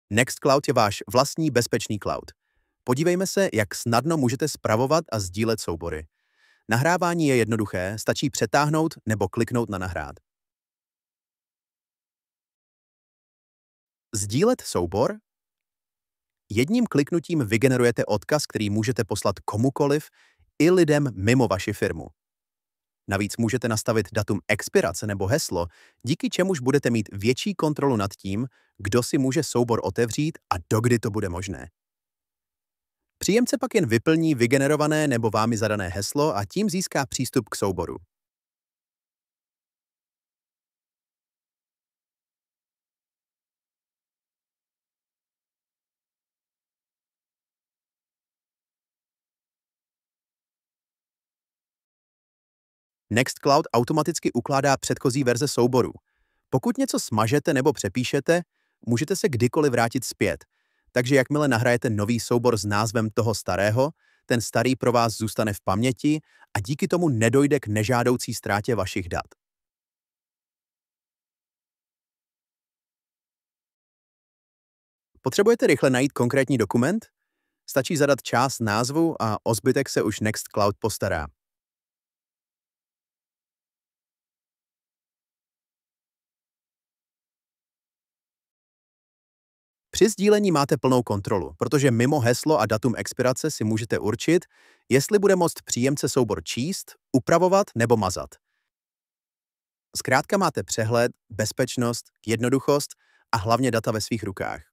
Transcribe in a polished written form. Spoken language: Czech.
Nextcloud je váš vlastní bezpečný cloud. Podívejme se, jak snadno můžete spravovat a sdílet soubory. Nahrávání je jednoduché, stačí přetáhnout nebo kliknout na nahrát. Sdílet soubor? Jedním kliknutím vygenerujete odkaz, který můžete poslat komukoliv, i lidem mimo vaši firmu. Navíc můžete nastavit datum expirace nebo heslo, díky čemuž budete mít větší kontrolu nad tím, kdo si může soubor otevřít a dokdy to bude možné. Příjemce pak jen vyplní vygenerované nebo vámi zadané heslo a tím získá přístup k souboru. Nextcloud automaticky ukládá předchozí verze souboru. Pokud něco smažete nebo přepíšete, můžete se kdykoliv vrátit zpět, takže jakmile nahrajete nový soubor s názvem toho starého, ten starý pro vás zůstane v paměti a díky tomu nedojde k nežádoucí ztrátě vašich dat. Potřebujete rychle najít konkrétní dokument? Stačí zadat část názvu a o zbytek se už Nextcloud postará. Při sdílení máte plnou kontrolu, protože mimo heslo a datum expirace si můžete určit, jestli bude moct příjemce soubor číst, upravovat nebo mazat. Zkrátka máte přehled, bezpečnost, jednoduchost a hlavně data ve svých rukách.